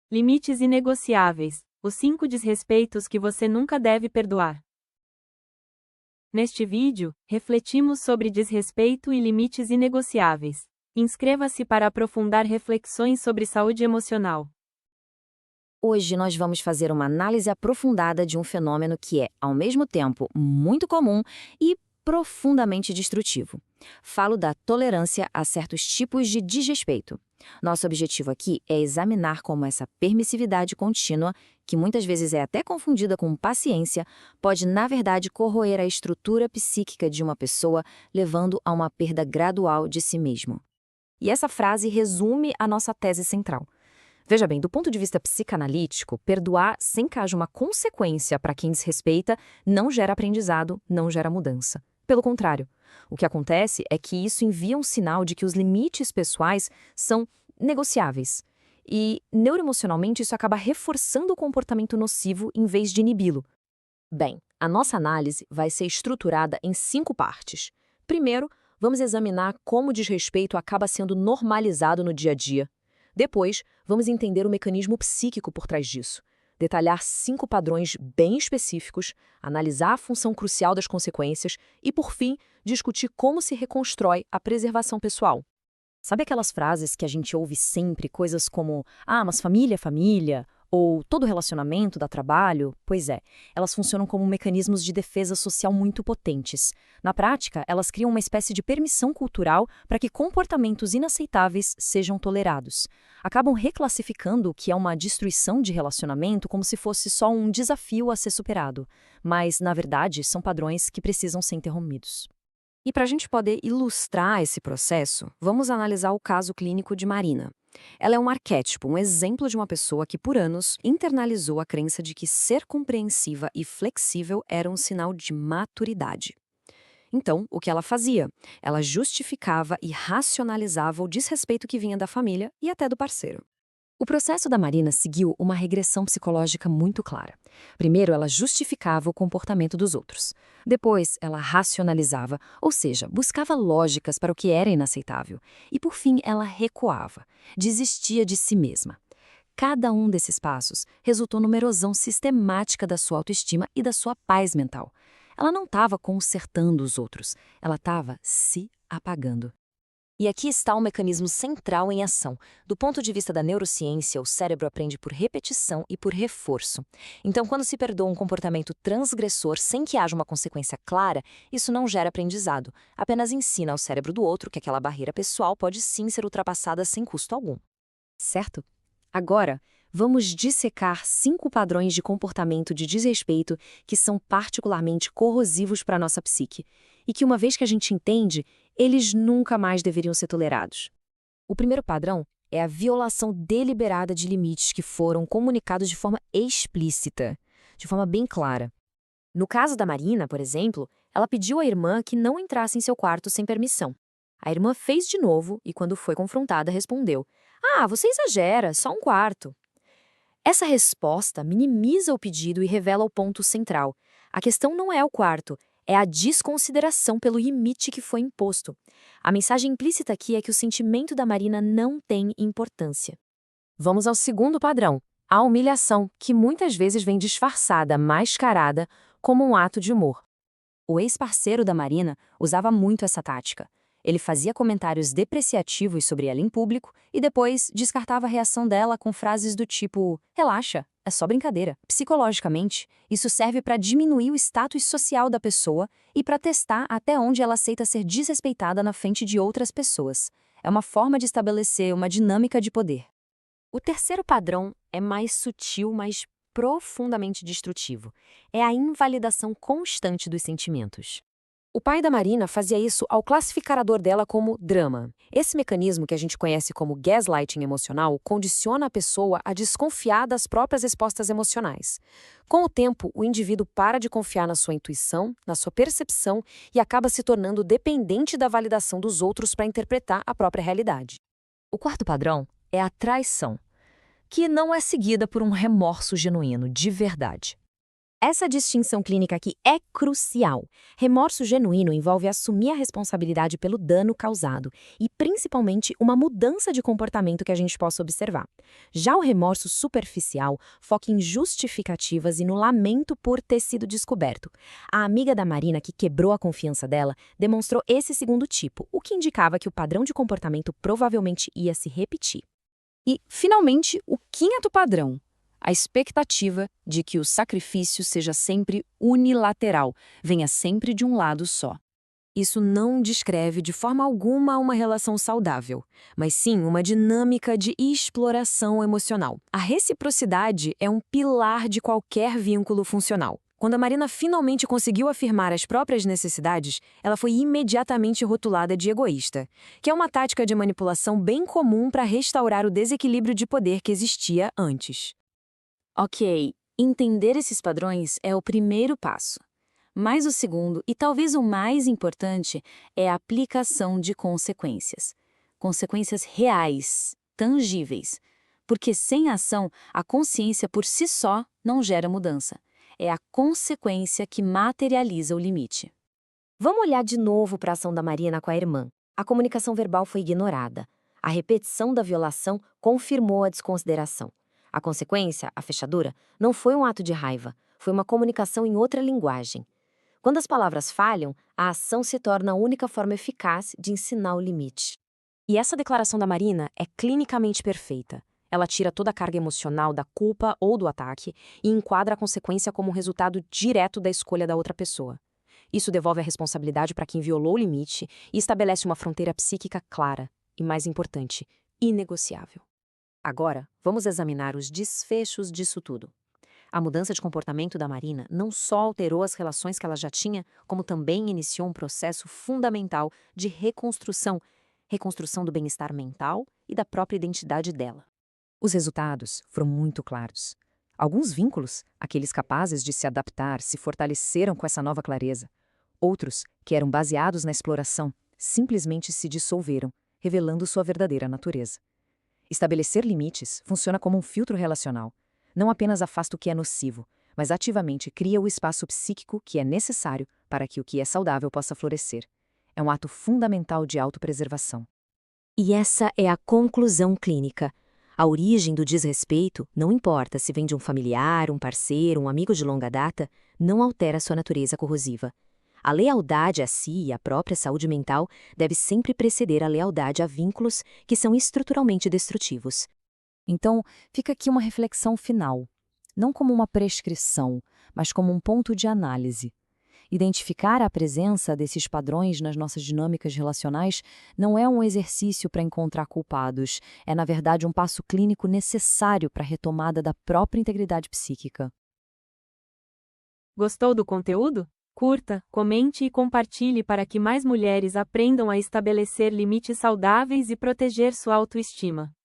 Limites inegociáveis. Os 5 desrespeitos que você nunca deve perdoar. Neste vídeo, refletimos sobre desrespeito e limites inegociáveis. Inscreva-se para aprofundar reflexões sobre saúde emocional. Hoje nós vamos fazer uma análise aprofundada de um fenômeno que é, ao mesmo tempo, muito comum e profundamente destrutivo. Falo da tolerância a certos tipos de desrespeito. Nosso objetivo aqui é examinar como essa permissividade contínua, que muitas vezes é até confundida com paciência, pode, na verdade, corroer a estrutura psíquica de uma pessoa, levando a uma perda gradual de si mesmo. E essa frase resume a nossa tese central. Veja bem, do ponto de vista psicanalítico, perdoar sem que haja uma consequência para quem desrespeita não gera aprendizado, não gera mudança. Pelo contrário, o que acontece é que isso envia um sinal de que os limites pessoais são negociáveis. E, neuroemocionalmente, isso acaba reforçando o comportamento nocivo em vez de inibi-lo. Bem, a nossa análise vai ser estruturada em 5 partes. Primeiro, vamos examinar como o desrespeito acaba sendo normalizado no dia a dia. Depois, vamos entender o mecanismo psíquico por trás disso, detalhar 5 padrões bem específicos, analisar a função crucial das consequências e, por fim, discutir como se reconstrói a preservação pessoal. Sabe aquelas frases que a gente ouve sempre, coisas como "Ah, mas família é família", ou "todo relacionamento dá trabalho"? Pois é, elas funcionam como mecanismos de defesa social muito potentes. Na prática, elas criam uma espécie de permissão cultural para que comportamentos inaceitáveis sejam tolerados. Acabam reclassificando o que é uma destruição de relacionamento como se fosse só um desafio a ser superado. Mas, na verdade, são padrões que precisam ser interrompidos. E para a gente poder ilustrar esse processo, vamos analisar o caso clínico de Marina. Ela é um arquétipo, um exemplo de uma pessoa que, por anos, internalizou a crença de que ser compreensiva e flexível era um sinal de maturidade. Então, o que ela fazia? Ela justificava e racionalizava o desrespeito que vinha da família e até do parceiro. O processo da Marina seguiu uma regressão psicológica muito clara. Primeiro, ela justificava o comportamento dos outros. Depois, ela racionalizava, ou seja, buscava lógicas para o que era inaceitável. E, por fim, ela recuava, desistia de si mesma. Cada um desses passos resultou numa erosão sistemática da sua autoestima e da sua paz mental. Ela não estava consertando os outros, ela estava se apagando. E aqui está um mecanismo central em ação. Do ponto de vista da neurociência, o cérebro aprende por repetição e por reforço. Então, quando se perdoa um comportamento transgressor sem que haja uma consequência clara, isso não gera aprendizado, apenas ensina ao cérebro do outro que aquela barreira pessoal pode sim ser ultrapassada sem custo algum. Certo? Agora, vamos dissecar 5 padrões de comportamento de desrespeito que são particularmente corrosivos para a nossa psique, e que, uma vez que a gente entende, eles nunca mais deveriam ser tolerados. O primeiro padrão é a violação deliberada de limites que foram comunicados de forma explícita, de forma bem clara. No caso da Marina, por exemplo, ela pediu à irmã que não entrasse em seu quarto sem permissão. A irmã fez de novo e, quando foi confrontada, respondeu: "Ah, você exagera, só um quarto." Essa resposta minimiza o pedido e revela o ponto central. A questão não é o quarto, é a desconsideração pelo limite que foi imposto. A mensagem implícita aqui é que o sentimento da Marina não tem importância. Vamos ao segundo padrão, a humilhação, que muitas vezes vem disfarçada, mascarada, como um ato de humor. O ex-parceiro da Marina usava muito essa tática. Ele fazia comentários depreciativos sobre ela em público e depois descartava a reação dela com frases do tipo: "Relaxa, é só brincadeira." Psicologicamente, isso serve para diminuir o status social da pessoa e para testar até onde ela aceita ser desrespeitada na frente de outras pessoas. É uma forma de estabelecer uma dinâmica de poder. O terceiro padrão é mais sutil, mas profundamente destrutivo. É a invalidação constante dos sentimentos. O pai da Marina fazia isso ao classificar a dor dela como drama. Esse mecanismo, que a gente conhece como gaslighting emocional, condiciona a pessoa a desconfiar das próprias respostas emocionais. Com o tempo, o indivíduo para de confiar na sua intuição, na sua percepção e acaba se tornando dependente da validação dos outros para interpretar a própria realidade. O quarto padrão é a traição, que não é seguida por um remorso genuíno, de verdade. Essa distinção clínica aqui é crucial. Remorso genuíno envolve assumir a responsabilidade pelo dano causado e, principalmente, uma mudança de comportamento que a gente possa observar. Já o remorso superficial foca em justificativas e no lamento por ter sido descoberto. A amiga da Marina, que quebrou a confiança dela, demonstrou esse segundo tipo, o que indicava que o padrão de comportamento provavelmente ia se repetir. E, finalmente, o quinto padrão. A expectativa de que o sacrifício seja sempre unilateral, venha sempre de um lado só. Isso não descreve de forma alguma uma relação saudável, mas sim uma dinâmica de exploração emocional. A reciprocidade é um pilar de qualquer vínculo funcional. Quando a Marina finalmente conseguiu afirmar as próprias necessidades, ela foi imediatamente rotulada de egoísta, que é uma tática de manipulação bem comum para restaurar o desequilíbrio de poder que existia antes. Ok, entender esses padrões é o primeiro passo. Mas o segundo, e talvez o mais importante, é a aplicação de consequências. Consequências reais, tangíveis. Porque sem ação, a consciência por si só não gera mudança. É a consequência que materializa o limite. Vamos olhar de novo para a ação da Marina com a irmã. A comunicação verbal foi ignorada. A repetição da violação confirmou a desconsideração. A consequência, a fechadura, não foi um ato de raiva, foi uma comunicação em outra linguagem. Quando as palavras falham, a ação se torna a única forma eficaz de ensinar o limite. E essa declaração da Marina é clinicamente perfeita. Ela tira toda a carga emocional da culpa ou do ataque e enquadra a consequência como resultado direto da escolha da outra pessoa. Isso devolve a responsabilidade para quem violou o limite e estabelece uma fronteira psíquica clara e, mais importante, inegociável. Agora, vamos examinar os desfechos disso tudo. A mudança de comportamento da Marina não só alterou as relações que ela já tinha, como também iniciou um processo fundamental de reconstrução do bem-estar mental e da própria identidade dela. Os resultados foram muito claros. Alguns vínculos, aqueles capazes de se adaptar, se fortaleceram com essa nova clareza. Outros, que eram baseados na exploração, simplesmente se dissolveram, revelando sua verdadeira natureza. Estabelecer limites funciona como um filtro relacional. Não apenas afasta o que é nocivo, mas ativamente cria o espaço psíquico que é necessário para que o que é saudável possa florescer. É um ato fundamental de autopreservação. E essa é a conclusão clínica. A origem do desrespeito, não importa se vem de um familiar, um parceiro, um amigo de longa data, não altera sua natureza corrosiva. A lealdade a si e à própria saúde mental deve sempre preceder a lealdade a vínculos que são estruturalmente destrutivos. Então, fica aqui uma reflexão final, não como uma prescrição, mas como um ponto de análise. Identificar a presença desses padrões nas nossas dinâmicas relacionais não é um exercício para encontrar culpados, é, na verdade, um passo clínico necessário para a retomada da própria integridade psíquica. Gostou do conteúdo? Curta, comente e compartilhe para que mais mulheres aprendam a estabelecer limites saudáveis e proteger sua autoestima.